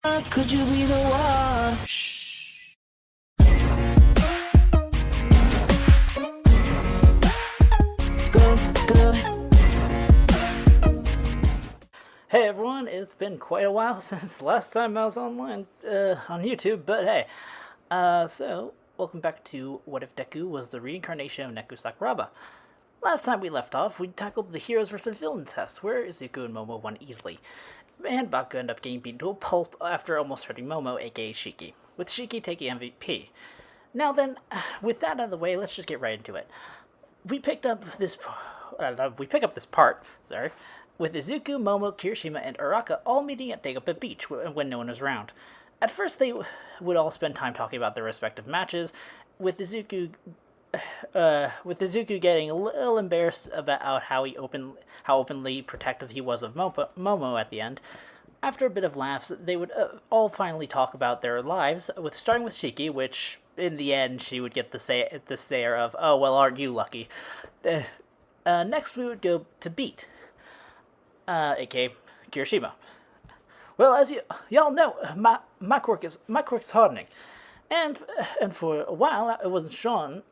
Could you be the one? Go, go. Hey everyone, it's been quite a while since last time I was online on YouTube, but hey. So, welcome back to What If Deku was the reincarnation of Neku Sakuraba. Last time we left off, we tackled the heroes versus villains test, where Izuku and Momo won easily. And Baku ended up getting beaten to a pulp after almost hurting Momo, aka Shiki, with Shiki taking MVP. Now then, with that out of the way, let's just get right into it. We pick up this part, with Izuku, Momo, Kirishima, and Araka all meeting at Dagobah Beach when no one was around. At first, they would all spend time talking about their respective matches, with Izuku getting a little embarrassed about how openly protective he was of Momo at the end. After a bit of laughs, they would all finally talk about their lives, starting with Shiki, which in the end she would get the stare of, "Oh well, aren't you lucky?" Next, we would go to Beat, aka Kirishima. Well, as y'all know, my quirk is hardening. And for a while, I wasn't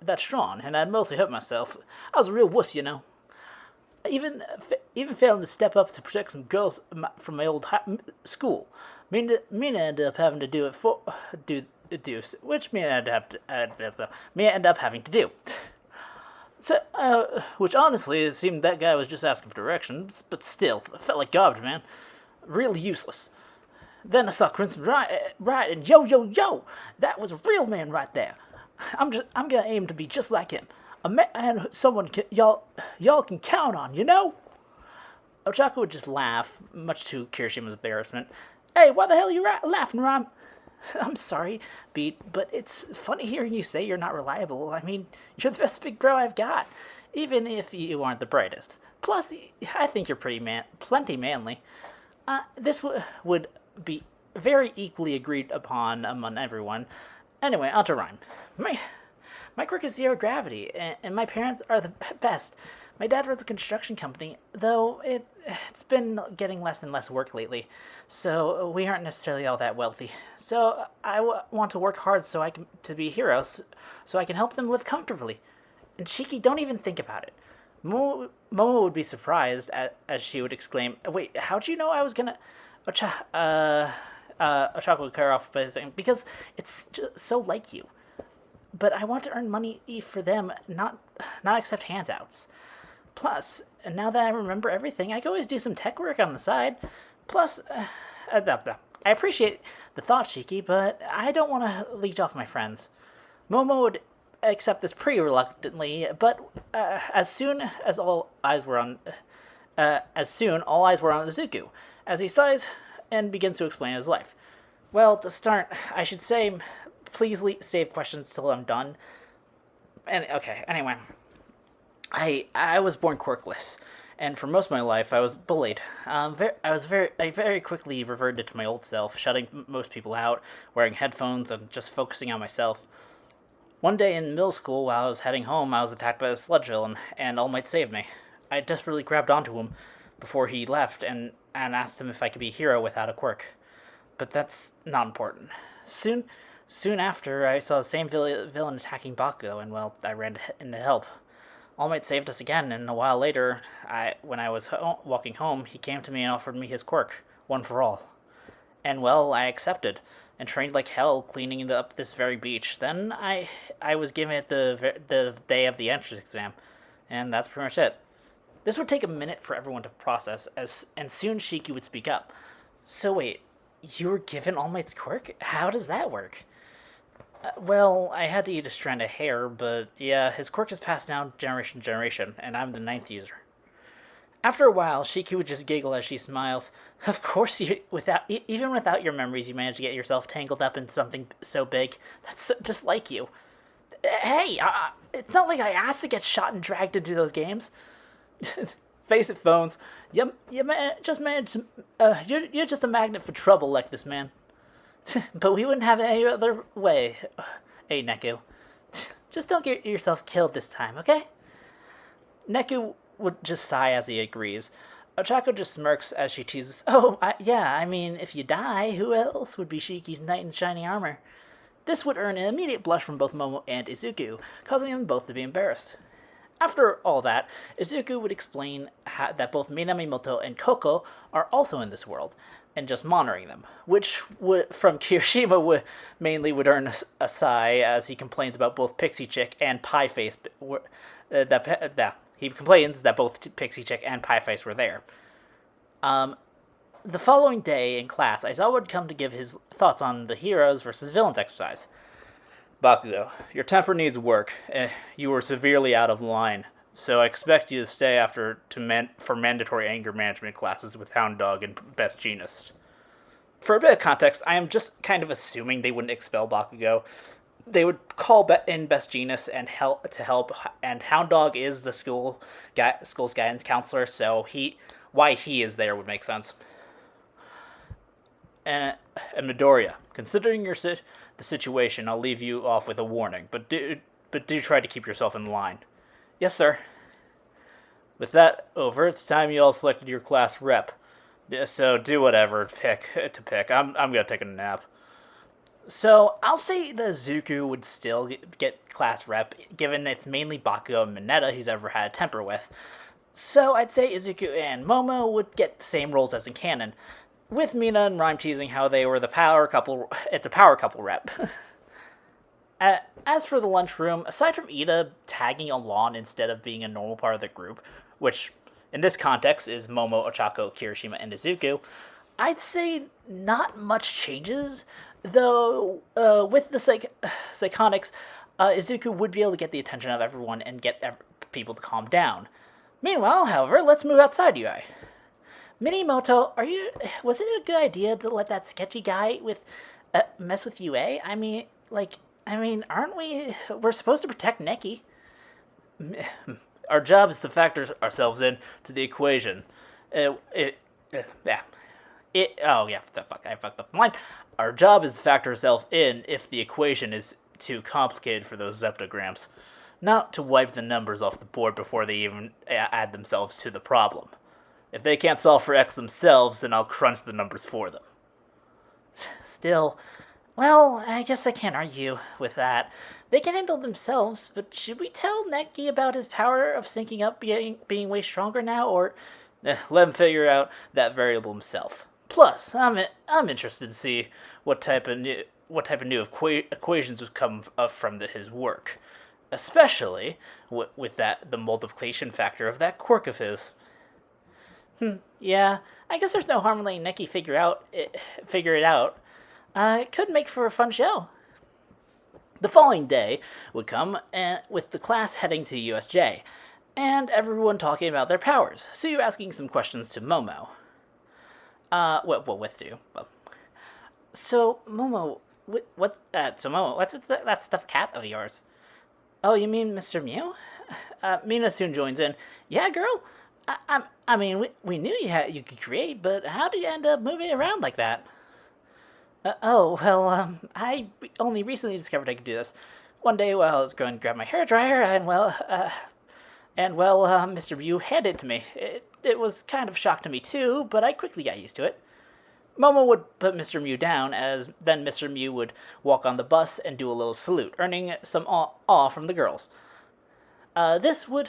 that strong, and I'd mostly hurt myself. I was a real wuss, you know. Even failing to step up to protect some girls from my old school. Mina ended up having to do which Mina ended up having to do. So, which honestly, it seemed that guy was just asking for directions, but still, it felt like garbage, man. Really useless. Then I saw Crimson Riot, and yo, that was a real man right there. I'm gonna aim to be just like him, a man someone y'all can count on, you know. Ochako would just laugh, much to Kirishima's embarrassment. Hey, why the hell are you laughing, Ram? I'm sorry, Beat, but it's funny hearing you say you're not reliable. I mean, you're the best big bro I've got, even if you aren't the brightest. Plus, I think you're plenty manly. This would be very equally agreed upon among everyone. Anyway, on to rhyme. My quirk is zero gravity, and my parents are the best. My dad runs a construction company, though it's been getting less and less work lately, so we aren't necessarily all that wealthy. So I want to work hard to be heroes, so I can help them live comfortably. And Shiki, don't even think about it. Momo would be surprised as she would exclaim, "Wait, how'd you know I was gonna?" Ochako would cut her off by saying, "Because it's just so like you. But I want to earn money for them, not accept handouts. Plus, now that I remember everything, I can always do some tech work on the side. Plus, I appreciate the thought, Shiki, but I don't want to leech off my friends." Momo would accept this pretty reluctantly, but as soon all eyes were on Izuku, as he sighs and begins to explain his life. Well, to start, I should say, please save questions till I'm done. And okay, anyway, I was born quirkless, and for most of my life I was bullied. I very quickly reverted to my old self, shutting most people out, wearing headphones, and just focusing on myself. One day in middle school, while I was heading home, I was attacked by a sludge villain, and All Might saved me. I desperately grabbed onto him before he left and asked him if I could be a hero without a quirk. But that's not important. Soon after, I saw the same villain attacking Bakugo, and well, I ran in to help. All Might saved us again, and a while later, when I was walking home, he came to me and offered me his quirk, One for All. And well, I accepted, and trained like hell cleaning up this very beach. Then I was given it the day of the entrance exam, and that's pretty much it. This would take a minute for everyone to process, and soon Shiki would speak up. So wait, you were given All Might's quirk? How does that work? Well, I had to eat a strand of hair, but yeah, his quirk is passed down generation to generation, and I'm the 9th user. After a while, Shiki would just giggle as she smiles. Of course, even without your memories, you managed to get yourself tangled up in something so big. That's just like you. Hey, it's not like I asked to get shot and dragged into those games. Face it, Phones. You're just a magnet for trouble like this, man. But we wouldn't have it any other way. Hey, Neku. Just don't get yourself killed this time, okay? Neku would just sigh as he agrees. Ochako just smirks as she teases, "Oh, yeah, I mean, if you die, who else would be Shiki's knight in shining armor?" This would earn an immediate blush from both Momo and Izuku, causing them both to be embarrassed. After all that, Izuku would explain that both Minamoto and Koko are also in this world, and just monitoring them, which from Kirishima mainly would earn a sigh as he complains about both Pixie Chick and Pie Face. He complains that both Pixie Chick and Pie Face were there. The following day in class, Aizawa would come to give his thoughts on the heroes versus villains exercise. Bakugo, your temper needs work. You were severely out of line, so I expect you to stay after for mandatory anger management classes with Hound Dog and Best Jeanist. For a bit of context, I am just kind of assuming they wouldn't expel Bakugo. They would call in Best Jeanist and help, and Hound Dog is the school's guidance counselor, so why he is there would make sense. And Midoriya, considering the situation, I'll leave you off with a warning, but do try to keep yourself in line. Yes, sir. With that over, it's time you all selected your class rep. So do whatever to pick. I'm gonna take a nap. So I'll say the Izuku would still get class rep, given it's mainly Bakugo and Mineta he's ever had a temper with. So I'd say Izuku and Momo would get the same roles as in canon, with Mina and Rhyme teasing how they were the power couple. It's a power couple rep. As for the lunchroom, aside from Ida tagging along instead of being a normal part of the group, which in this context is Momo, Ochako, Kirishima, and Izuku, I'd say not much changes, though with the Psychonics, Izuku would be able to get the attention of everyone and get people to calm down. Meanwhile, however, let's move outside UI. Minimoto, was it a good idea to let that sketchy guy mess with UA? Aren't we? We're supposed to protect Neki. Our job is to factor ourselves in to the equation. I fucked up the line. Our job is to factor ourselves in if the equation is too complicated for those zeptograms, not to wipe the numbers off the board before they even add themselves to the problem. If they can't solve for X themselves, then I'll crunch the numbers for them. Still, well, I guess I can't argue with that. They can handle themselves, but should we tell Neki about his power of syncing up being way stronger now, or let him figure out that variable himself? Plus, I'm interested to see what type of new equations would come from his work, especially with the multiplication factor of that quirk of his. Yeah, I guess there's no harm in letting Neki figure it out. It could make for a fun show. The following day would come with the class heading to USJ, and everyone talking about their powers. So you're asking some questions to Momo. With you. Well, so Momo, what's that stuffed cat of yours? Oh, you mean Mr. Mew? Mina soon joins in. Yeah, girl. I mean, we knew you could create, but how did you end up moving around like that? I only recently discovered I could do this. One day while I was going to grab my hairdryer, Mr. Mew handed it to me. It was kind of a shock to me too, but I quickly got used to it. Momo would put Mr. Mew down, as then Mr. Mew would walk on the bus and do a little salute, earning some awe from the girls. This would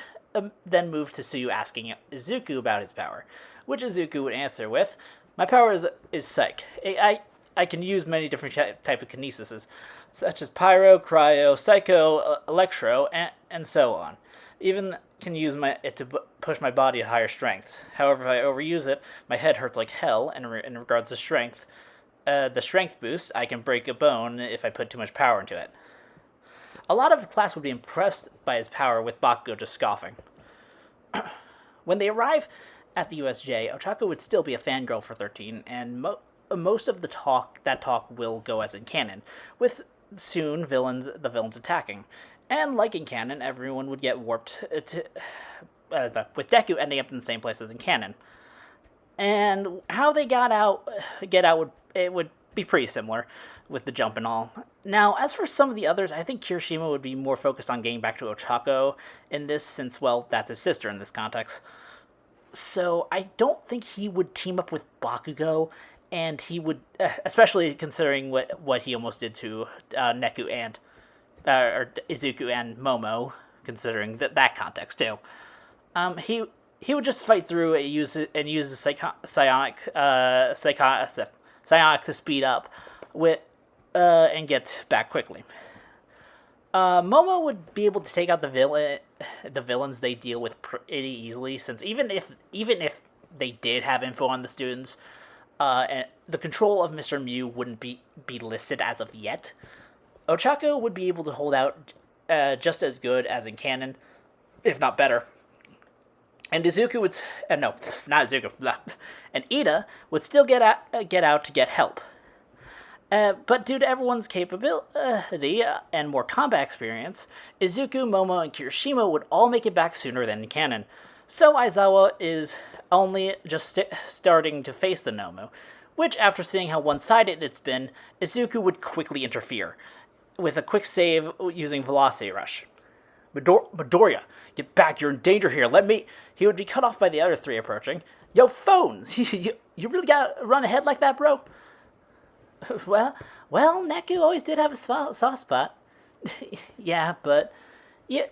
then move to Suyu asking Izuku about his power, which Izuku would answer with, "My power is psych. I can use many different type of kinesises, such as pyro, cryo, psycho, electro, and so on. Even can use it to push my body to higher strengths. However, if I overuse it, my head hurts like hell. And in regards to strength, the strength boost, I can break a bone if I put too much power into it." A lot of the class would be impressed by his power, with Bakugo just scoffing. When they arrive at the USJ, Ochako would still be a fangirl for 13, and most of the talk will go as in canon, with soon the villains attacking. And like in canon, everyone would get warped with Deku ending up in the same place as in canon. And how they get out would be pretty similar, with the jump and all. Now, as for some of the others, I think Kirishima would be more focused on getting back to Ochako in this, since, well, that's his sister in this context. So I don't think he would team up with Bakugo, and he would, especially considering what he almost did to Neku and or Izuku and Momo, considering that context too. He would just fight through and use the psionic to speed up with and get back quickly. Momo would be able to take out the villains they deal with pretty easily, since even if they did have info on the students, and the control of Mr. Mew wouldn't be listed as of yet. Ochako would be able to hold out just as good as in canon, if not better. And Izuku would no, not Izuku, and Ida would still get out to get help. But due to everyone's capability and more combat experience, Izuku, Momo, and Kirishima would all make it back sooner than in canon. So Aizawa is only just starting to face the Nomu, which, after seeing how one-sided it's been, Izuku would quickly interfere, with a quick save using Velocity Rush. Midoriya, get back, you're in danger here, let me... He would be cut off by the other three approaching. Yo, phones! You really gotta run ahead like that, bro? Well, Neku always did have a soft spot. Yeah, but you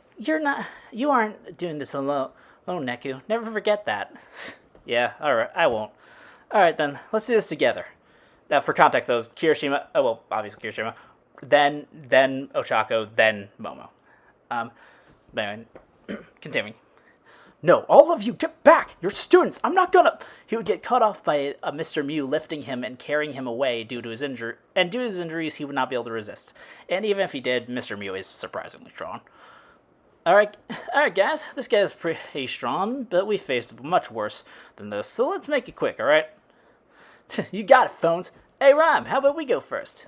aren't doing this alone. Oh, Neku, never forget that. Yeah, alright, I won't. Alright then, let's do this together. Now, for context, that was Kirishima, obviously Kirishima, then Ochako, then Momo. Man, continuing. No, all of you, get back! You're students! I'm not gonna... He would get cut off by Mr. Mew lifting him and carrying him away due to his injury. And due to his injuries, he would not be able to resist. And even if he did, Mr. Mew is surprisingly strong. Alright guys, this guy is pretty strong, but we faced much worse than this, so let's make it quick, alright? You got it, Phones. Hey, Rhyme, how about we go first?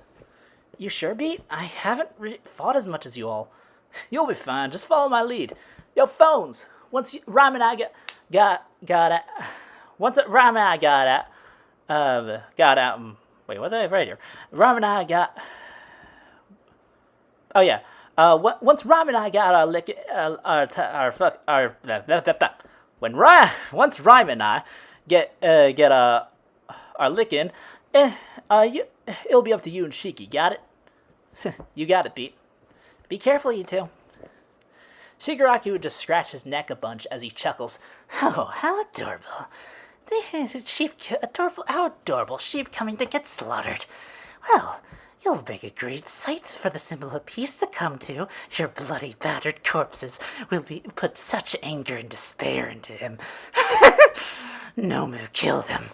You sure, Beat? I haven't fought as much as you all. You'll be fine, just follow my lead. Yo, Phones! Once Rhyme and I got out. Wait, what did I have right here? Rhyme and I got. Oh yeah. Once Rhyme and I got our lick, once Rhyme and I get our licking, it'll be up to you and Shiki. Got it? You got it, Pete. Be careful, you two. Shigaraki would just scratch his neck a bunch as he chuckles. Oh, how adorable. How adorable sheep coming to get slaughtered. Well, you'll make a great sight for the symbol of peace to come to. Your bloody, battered corpses will put such anger and despair into him. Nomu, kill them.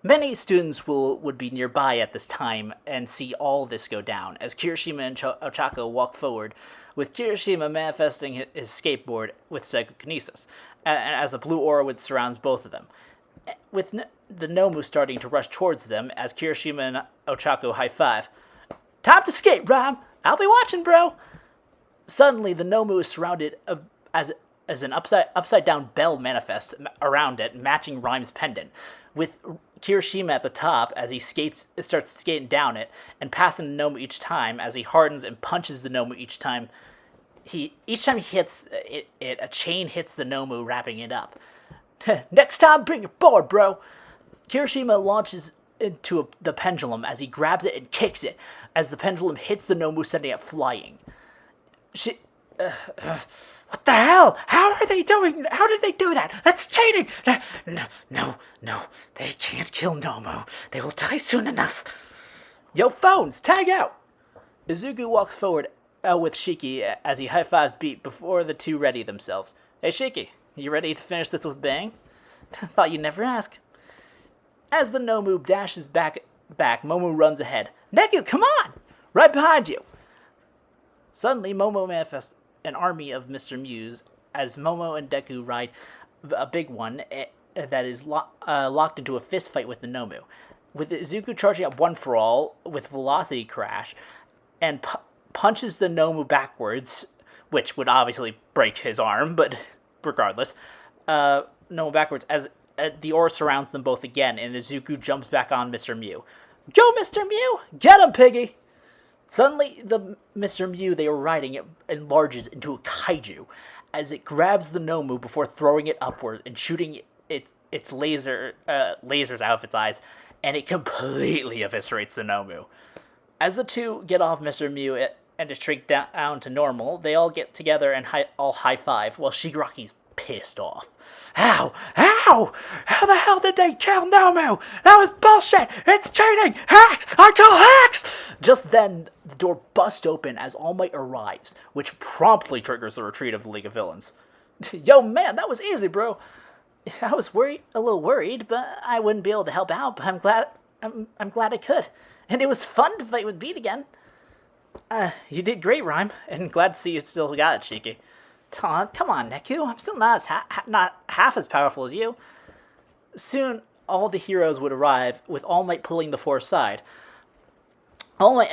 Many students would be nearby at this time and see all this go down, as Kirishima and Ochako walk forward, with Kirishima manifesting his skateboard with psychokinesis, as a blue aura surrounds both of them, with the Nomu starting to rush towards them as Kirishima and Ochako high-five. Time to skate, Ram! I'll be watching, bro! Suddenly, the Nomu is surrounded as an upside-down bell manifests around it, matching Rhyme's pendant, with Kirishima at the top as he starts skating down it, and passing the Nomu each time as he hardens and punches the Nomu each time. Each time he hits it, a chain hits the Nomu, wrapping it up. Next time, bring your board, bro! Kirishima launches into the pendulum as he grabs it and kicks it, as the pendulum hits the Nomu, sending it flying. What the hell? How are they doing? How did they do that? That's cheating! No. They can't kill Nomu. They will die soon enough. Yo, Phones, tag out! Izuku walks forward with Shiki as he high-fives Beat before the two ready themselves. Hey, Shiki, you ready to finish this with bang? Thought you'd never ask. As the Nomu dashes back, Momo runs ahead. Neku, come on! Right behind you! Suddenly, Momo manifests an army of Mr. Mews as Momo and Deku ride a big one that is locked into a fist fight with the Nomu, with Izuku charging up one for all with Velocity Crash and punches the Nomu backwards, which would obviously break his arm, but regardless, Nomu backwards as the aura surrounds them both again, and Izuku jumps back on Mr. Mew. Go, Mr. Mew! Get him, piggy! Suddenly, the Mr. Mew they were riding enlarges into a kaiju, as it grabs the Nomu before throwing it upward and shooting its lasers out of its eyes, and it completely eviscerates the Nomu. As the two get off Mr. Mew and is shrink down to normal, they all get together and all high five, while Shigaraki's pissed off. How? How? How the hell did they kill Nomu? That was bullshit! It's cheating! Hacks! I call hacks! Just then, the door busts open as All Might arrives, which promptly triggers the retreat of the League of Villains. Yo, man, that was easy, bro. I was a little worried, but I wouldn't be able to help out. But I'm glad I could, and it was fun to fight with Beat again. You did great, Rhyme, and glad to see you still got it, Shiki. Come on, Neku. I'm still not half as powerful as you. Soon, all the heroes would arrive, with All Might pulling the force side. All Might,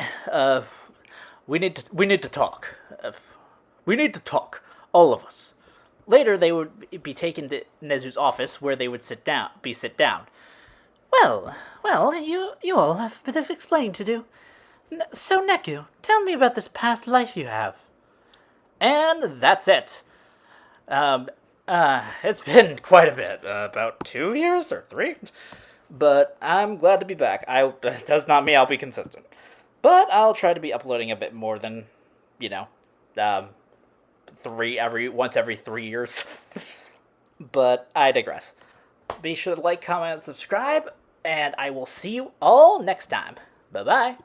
we need to talk. We need to talk, all of us. Later, they would be taken to Nezu's office, where they would sit down. Well, you all have a bit of explaining to do. So, Neku, tell me about this past life you have. And that's it. It's been quite a bit, about 2 years or 3, but I'm glad to be back. It does not mean I'll be consistent, but I'll try to be uploading a bit more than, once every 3 years. But I digress. Be sure to like, comment, and subscribe, and I will see you all next time. Bye-bye.